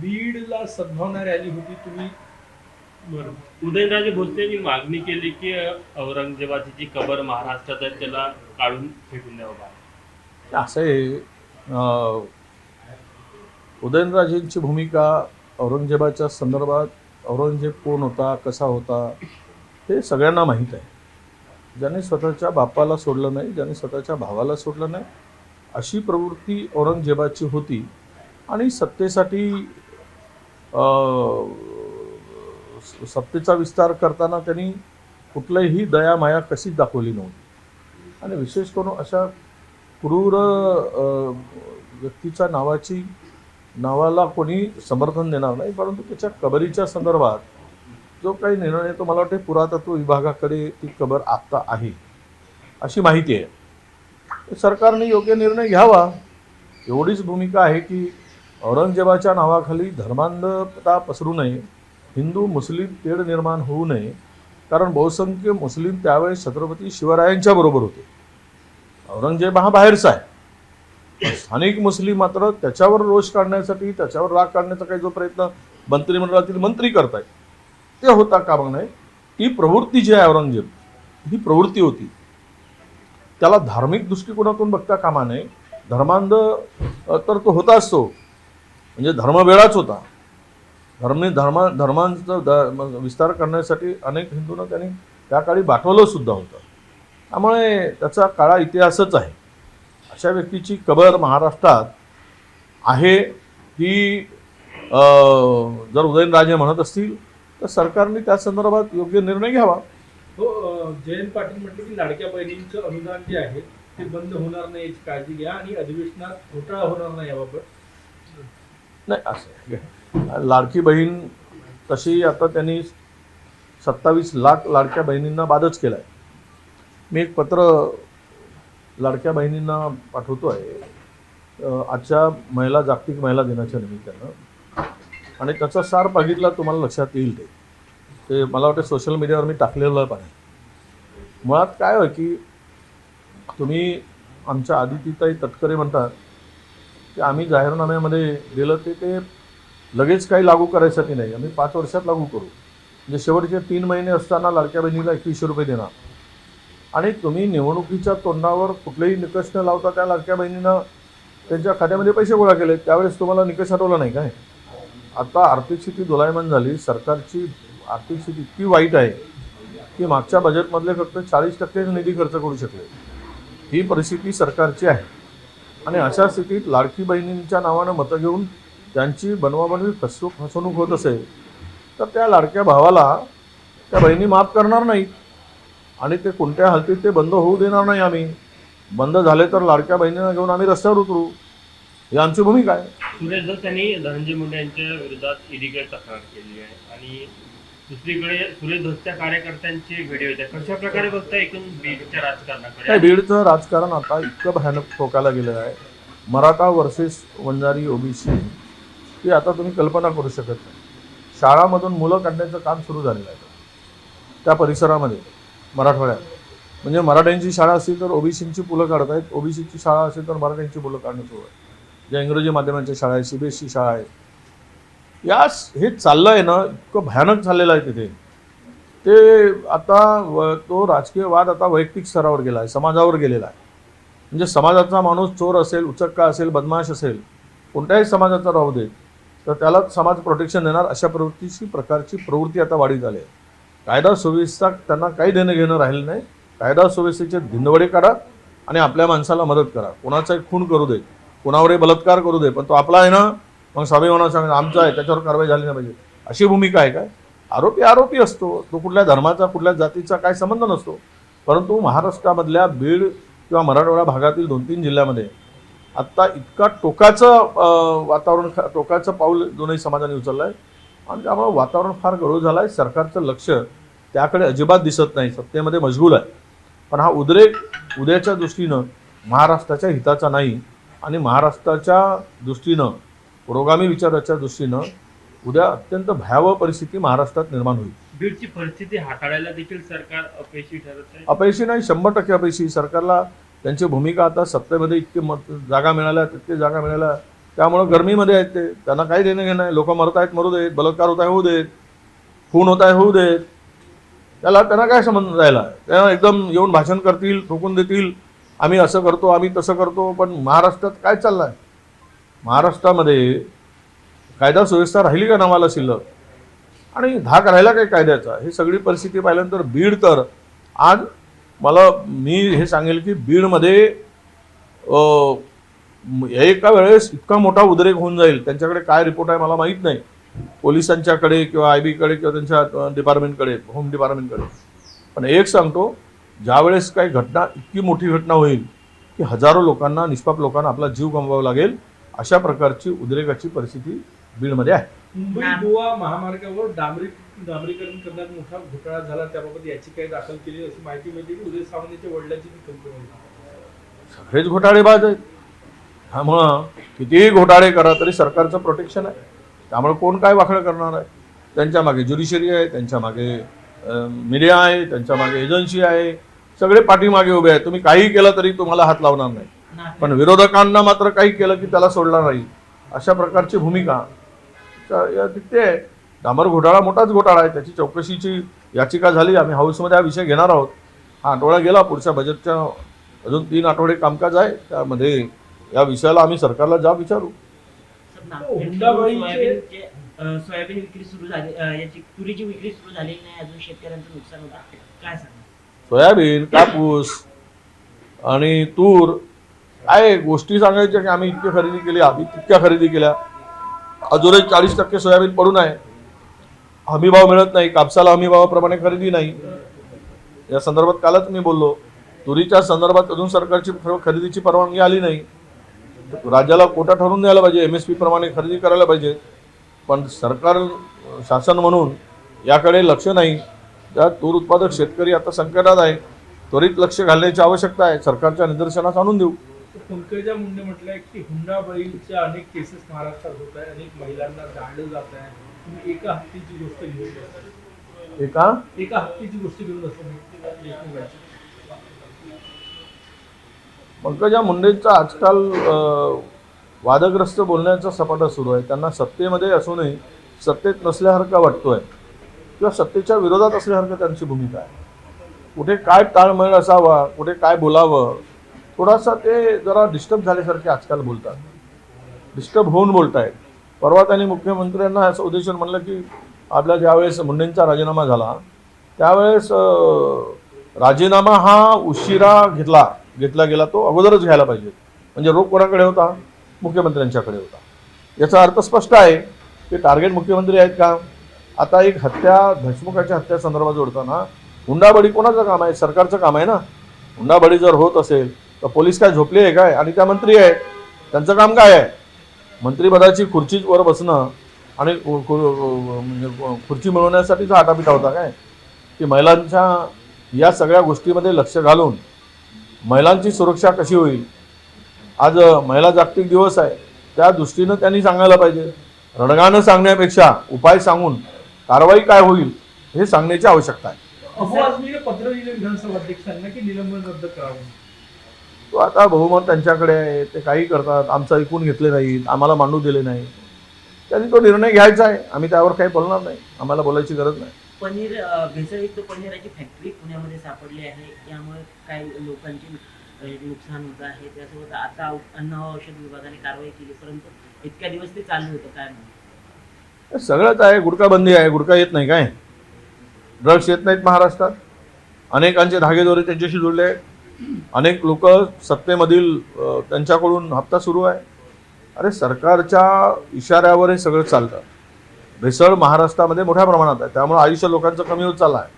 बीडला सद्भावना रॅली होती, तुम्ही बरोबर. उदयनराजे भोसलेंनी मागणी केली की औरंगजेबाची जी कबर महाराष्ट्रात आहे त्याला काढून फेकून द्यावं बाहेर. असं आहे, उदयनराजेंची भूमिका औरंगजेबाच्या संदर्भात, औरंगजेब कोण होता, कसा होता, हे सगळ्यांना माहीत आहे. ज्याने स्वतःच्या बापाला सोडलं नाही, ज्याने स्वतःच्या भावाला सोडलं नाही, अशी प्रवृत्ती औरंगजेबाची होती. आणि सत्तेसाठी सत्तेचा विस्तार करताना त्यांनी कुठलीही दया माया कशीच दाखवली नव्हती. आणि विशेष करून अशा क्रूर व्यक्तीच्या नावाला कोणी समर्थन देणार नाही. परंतु त्याच्या कबरीच्या संदर्भात जो काही निर्णय, तो मला वाटते पुरातत्व विभागाकडे ती कबर आत्ता आहे अशी माहिती आहे. सरकारने योग्य निर्णय घ्यावा एवढीच भूमिका आहे की औरंगजेबाच्या नावाखाली धर्मांधता पसरू नये, हिंदू मुस्लिम तेढ निर्माण होऊ नये. कारण बहुसंख्य मुस्लिम त्यावेळेस छत्रपती शिवरायांच्या बरोबर होते. औरंगजेब हा बाहेरचा आहे, स्थानिक मुस्लिम मात्र त्याच्यावर रोष काढण्यासाठी, त्याच्यावर राग काढण्याचा काही जो प्रयत्न मंत्रिमंडळातील मंत्री करतायत ते होता कामा नये. ही प्रवृत्ती जी आहे औरंगजेब, ही प्रवृत्ती होती, त्याला धार्मिक दृष्टिकोनातून बघता कामा नये. धर्मांध तर तो होताच, तो म्हणजे धर्मवेळाच होता. धर्मांचा विस्तार करण्यासाठी अनेक हिंदूंना त्यांनी त्या काळी बाठवलं सुद्धा होतं. त्यामुळे त्याचा काळा इतिहासच आहे. अशा व्यक्तीची कबर महाराष्ट्रात आहे ही जर उदयनराजे म्हणत असतील तर सरकारने त्या संदर्भात योग्य निर्णय घ्यावा. हो, जयंत पाटील म्हटले की लाडक्या बहिणींचं अनुदान जे आहे ते बंद होणार नाही याची काळजी घ्या आणि अधिवेशनात घोटाळा होणार नाही याबाबत. नाही, असं आहे. लाडकी बहीण तशी आता त्यांनी 27 लाख लाडक्या बहिणींना बादच केला आहे. मी एक पत्र लाडक्या बहिणींना पाठवतो आहे आजच्या जागतिक महिला दिनाच्या निमित्तानं. आणि त्याचा सार बघितला तुम्हाला लक्षात येईल. ते मला वाटतं सोशल मीडियावर मी टाकलेलं पण आहे. मुळात काय होय की तुम्ही आमच्या आदितीताई तटकरे म्हणतात की आम्ही जाहीरनाम्यामध्ये दिलं ते लगेच काही लागू करायसाठी नाही, आम्ही 5 वर्षात लागू करू. म्हणजे शेवटचे 3 महिने असताना लाडक्या बहिणीला 2100 रुपये देणार. आणि तुम्ही निवडणुकीच्या तोंडावर कुठलेही निकष न लावता त्या लाडक्या बहिणीनं त्यांच्या खात्यामध्ये पैसे गोळा केले. त्यावेळेस तुम्हाला निकष हटवला नाही काय? आता आर्थिक स्थिती दोलायमान झाली. सरकारची आर्थिक स्थिती इतकी वाईट आहे की मागच्या बजेटमधले फक्त 40% निधी खर्च करू शकले. ही परिस्थिती सरकारची आहे. आणि अशा स्थितीत लाडकी बहिणींच्या नावानं मतं घेऊन त्यांची बनवाबनवी फसवणूक होत असेल तर त्या लाडक्या भावाला त्या बहिणी माफ करणार नाहीत. आणि ते कोणत्या हालतीत ते बंद होऊ देणार नाही. आम्ही बंद झाले तर लाडक्या बहिणींना घेऊन आम्ही रस्त्यावर उतरू, ही आमची भूमिका आहे. सुरेश धस यांनी धनंजय मुंडे यांच्या विरोधात ईडीकडे तक्रार केली आहे आणि दुसरीकडे सुरेश धसच्या कार्यकर्त्यांचे व्हिडिओ आहेत. कशा प्रकारे बघता एकूण बीडच्या राजकारणाकडे? नाही, बीडचं राजकारण आता इतकं भयानक टोकाला गेलेलं आहे. मराठा वर्सेस वंजारी ओबीसी, ही आता तुम्ही कल्पना करू शकत नाही. शाळामधून मुलं काढण्याचं काम सुरू झालेलं आहे त्या परिसरामध्ये, मराठवाड्यात. म्हणजे मराठ्यांची शाळा असेल तर ओबीसींची मुलं काढत आहेत, ओबीसीची शाळा असेल तर मराठ्यांची मुलं काढणं सुरू आहे. ज्या इंग्रजी माध्यमांच्या शाळा आहेत, सीबीएसई शाळा आहेत, हे चाललं आहे ना, इतकं भयानक झालेलं आहे तिथे. ते आता तो राजकीय वाद आता वैयक्तिक स्तरावर गेला आहे, समाजावर गेलेला आहे. म्हणजे समाजाचा माणूस चोर असेल, उचक्का असेल, बदमाश असेल, कोणत्याही समाजाचा राहू दे, तर त्याला समाज प्रोटेक्शन देणार अशा प्रकारची प्रवृत्ती आता वाढीत झाली आहे. कायदा सुव्यवस्था त्यांना काही देणं घेणं राहिलं नाही. कायदा सुव्यवस्थेचे धिंदवडे काढा आणि आपल्या माणसाला मदत करा. कोणाचा खून करू दे, कोणावरही बलात्कार करू दे, पण तो आपला आहे ना, मग स्वाभिमानानं सांगा आमचा आहे, त्याच्यावर कारवाई झाली नाही पाहिजे, अशी भूमिका आहे काय? आरोपी असतो तो, कुठल्या धर्माचा कुठल्या जातीचा काय संबंध नसतो. परंतु महाराष्ट्रामधल्या बीड किंवा मराठवाडा भागातील 2-3 जिल्ह्यामध्ये आत्ता इतका टोकाचं पाऊल दोन्ही समाजाने उचललं आहे. आणि त्यामुळे वातावरण फार गढूळ झालं आहे. सरकारचं लक्ष त्याकडे अजिबात दिसत नाही, सत्तेमध्ये मशगूल आहे. पण हा उद्रेक उद्याच्या दृष्टीनं महाराष्ट्राच्या हिताचा नाही. आणि महाराष्ट्राच्या दृष्टीनं, पुरोगामी विचाराच्या दृष्टीनं उद्या अत्यंत भयावह परिस्थिती महाराष्ट्रात निर्माण होईल. बीडची परिस्थिती हाताळायला देखील सरकार अपयशी ठरत आहे. अपयशी नाही, 100% अपयशी. सरकारला त्यांची भूमिका आता सत्तेमध्ये इतके जागा मिळाल्या, तितके जागा मिळाल्या, त्यामुळं गरमीमध्ये आहेत ते, त्यांना काही देणं घेणं नाही. लोक मरत आहेत मरू देत, बलात्कार होत आहे होऊ देत, खून होत आहे होऊ देत, त्यांना काय संबंध राहिला. त्यांना एकदम येऊन भाषण करतील, ठोकून देतील, आम्ही असं करतो आम्ही तसं करतो. पण महाराष्ट्रात काय चाललं आहे? महाराष्ट्रामध्ये कायदा सुव्यवस्था राहिली का नावाला शिल्लक? आणि धाक राहिला काय कायद्याचा? ही सगळी परिस्थिती पाहिल्यानंतर बीड तर आज मी हे सांगेल की बीडमध्ये एका वेळेस इतका मोठा उद्रेक होऊन जाईल. त्यांच्याकडे काय रिपोर्ट आहे मला माहीत नाही, पोलिसांच्याकडे किंवा IB-कडे किंवा त्यांच्या डिपार्टमेंटकडे, होम डिपार्टमेंटकडे. पण एक सांगतो, ज्यावेळेस काही घटना, इतकी मोठी घटना होईल की हजारो लोकांना, निष्पाप लोकांना आपला जीव गमवावा लागेल, अशा प्रकारची उद्रेकाची परिस्थिती बीडमध्ये आहे. मुंबई गोवा महामार्गावर डांबरीकरण करण्यात मोठा घोटाळा झाला, त्याबाबत याचिका दाखल केली अशी माहिती मिळते की उदय सामंतच्या वडिलांची ती कंपनी होती. सगळेच घोटाळेबाज आहेत. त्यामुळं कितीही घोटाळे करा तरी सरकारचं प्रोटेक्शन आहे. त्यामुळे कोण काय वाखळ करणार आहे? त्यांच्या मागे ज्युडिशरी आहे, त्यांच्या मागे मीडिया आहे, त्यांच्या मागे एजन्सी आहे, सगळे पाठीमागे उभे आहेत. तुम्ही काही केलं तरी तुम्हाला हात लावणार नाही, पण विरोधकांना मात्र काही केलं की त्याला सोडणार नाही, अशा प्रकारची भूमिका तिथे आहे. डांबर घोटाळा मोठाच घोटाळा आहे, त्याची चौकशीची याचिका झाली. आम्ही हाऊसमध्ये हा विषय घेणार आहोत. हा आठवडा गेला, पुढच्या बजेटच्या अजून 3 आठवडे कामकाज आहे, त्यामध्ये या विषयाला आम्ही सरकारला जाब विचारू. सोयाबीन विक्री सुरू झाली, याची तुरीची विक्री सुरू झालेली नाही अजून, शेतकऱ्यांचं नुकसान होतं, काय सांगा? सोयाबीन, कापूस आणि तूर, काय गोष्टी सांगायच्या की आम्ही इतकी खरेदी केली, आम्ही तितक्या खरेदी केल्या. अजूनही 40% सोयाबीन पडून आहे, हमीभाव मिळत नाही, कापसाला हमीभावाप्रमाणे खरेदी नाही. या संदर्भात कालच मी बोललो, तुरीच्या संदर्भात अजून सरकारची खरेदीची परवानगी आली नाही. राज्याला कोटा ठरवून द्यायला पाहिजे, MSP प्रमाणे खरेदी करायला पाहिजे, पण सरकार, शासन म्हणून याकडे लक्ष नाही. त्या तूर उत्पादक शेतकरी आता संकटात आहे, त्वरित लक्ष घालण्याची आवश्यकता आहे, सरकारच्या निदर्शनास आणून देऊ. पंकजा मुंडे म्हटलंय की हुंडाबळीच्या अनेक केसेस महाराष्ट्रात होत आहे, अनेक महिलांना जाळलं जात आहे. तुम्ही एका हत्तीची गोष्ट घेऊन बसता, एका हत्तीची गोष्ट घेऊन बसता. पंकजा मुंडेंचा आजकाल वादग्रस्त बोलण्याचा सपाटा सुरू आहे. त्यांना सत्तेमध्ये असूनही सत्तेत नसल्यासारखा वाटतोय किंवा सत्तेच्या विरोधात असल्यासारखं त्यांची भूमिका आहे. कुठे काय ताळमेळ असावा, कुठे काय बोलावं, थोडासा ते जरा डिस्टर्ब झाल्यासारखे आजकाल बोलतात, डिस्टर्ब होऊन बोलतायत. परवा त्यांनी मुख्यमंत्र्यांना असं उद्देशून म्हणलं की आपला ज्यावेळेस मुंडेंचा राजीनामा झाला त्यावेळेस राजीनामा हा उशिरा घेतला गेला, तो अगोदरच घ्यायला पाहिजे. म्हणजे रोख कोणाकडे होता? मुख्यमंत्र्यांच्याकडे होता. याचा अर्थ स्पष्ट आहे की टार्गेट मुख्यमंत्री आहेत का? आता एक देशमुखाच्या हत्या संदर्भात जोडताना हुंडाबळी कोणाचं काम आहे? सरकारचं काम आहे ना. हुंडाबळी जर होत असेल तर पोलीस काय झोपले आहे काय? आणि त्या मंत्री आहेत, त्यांचं काम काय आहे? मंत्रिपदाची खुर्चीवर बसणं आणि खुर्ची मिळवण्यासाठीचा आटापिटा होता काय? की महिलांच्या या सगळ्या गोष्टीमध्ये लक्ष घालून महिलांची सुरक्षा कशी होईल? आज महिला जागतिक दिवस आहे, त्या दृष्टीनं त्यांनी सांगायला पाहिजे. रडगाणं सांगण्यापेक्षा उपाय सांगून कारवाई काय होईल हे सांगण्याची आवश्यकता आहे. अफवाजनीने पत्र दिले विधानसभा अध्यक्षांना की निलंबन रद्द करावं. तो आता बहुमत त्यांच्याकडे आहे, ते काही करतात, आमचं ऐकून घेतले नाहीत, आम्हाला मांडू दिले नाही. त्यांनी तो निर्णय घ्यायचा आहे, आम्ही त्यावर काही बोलणार नाही, आम्हाला बोलायची गरज नाही. पनीर, भेसळयुक्त पनीराची फॅक्टरी पुण्यामध्ये सापडली आहे, यामुळे काही लोकांची नुकसान होत आहे. त्यासोबत आता अन्न व औषध विभागाने कारवाई केली, परंतु इतक्या दिवस ते चालू होतं, काय म्हणून? सगळंच आहे. गुटखा बंदी आहे, गुटखा येत नाही काय? ड्रग्स येत नाहीत महाराष्ट्रात. अनेकांचे धागेदोरे त्यांच्याशी जोडले आहेत. अनेक लोक सत्तेमधील त्यांच्याकडून हप्ता सुरू आहे. अरे सरकारच्या इशाऱ्यावर हे सगळं चालतं. भेसळ महाराष्ट्रामध्ये मोठ्या प्रमाणात आहे, त्यामुळे आयुष्य लोकांचं कमी होत चाललं आहे.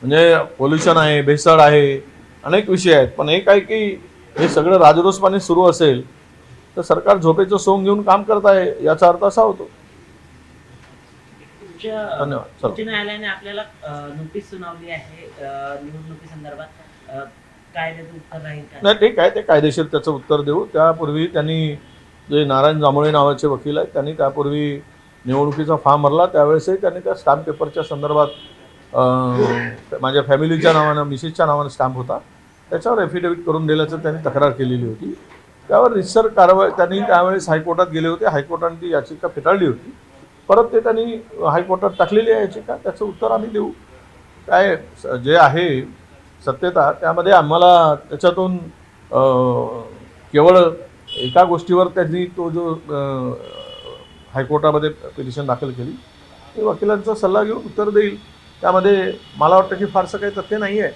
म्हणजे पोल्युशन आहे, भेसळ आहे, अनेक विषय आहेत. पण एक आहे की हे सगळं राजरोसपणे सुरू असेल तर सरकार झोपेचं सोंग घेऊन काम करत आहे, याचा अर्थ असा होतो. धन्यवाद. उच्च न्यायालयाने आपल्याला नोटीस सुनावली आहे निवडणुकी संदर्भात, काय त्याचं उत्तर राहील का? नाही, ठीक आहे, ते कायदेशीर त्याचं उत्तर देऊ. त्यापूर्वी त्यांनी जे नारायण जांभळे नावाचे वकील आहेत त्यांनी त्यापूर्वी निवडणुकीचा फॉर्म भरला, त्यावेळेसही त्यांनी त्या स्टॅम्प पेपरच्या संदर्भात माझ्या फॅमिलीच्या नावानं, मिसेसच्या नावानं स्टॅम्प होता, त्याच्यावर ॲफिडेव्हिट करून दिल्याचं त्यांनी तक्रार केलेली होती. त्यावर रितसर कारवाई त्यांनी त्यावेळेस हायकोर्टात गेले होते. हायकोर्टाने ती याचिका फेटाळली होती. परत ते त्यांनी हायकोर्टात टाकलेली आहे याचिका. त्याचं उत्तर आम्ही देऊ. काय जे आहे सत्यता त्यामध्ये आम्हाला त्याच्यातून केवळ एका गोष्टीवर त्यांनी तो जो हायकोर्टामध्ये पिटिशन दाखल केली ते वकिलांचा सल्ला घेऊन उत्तर देईल. त्यामध्ये मला वाटतं की फारसं काही तथ्य नाही आहे.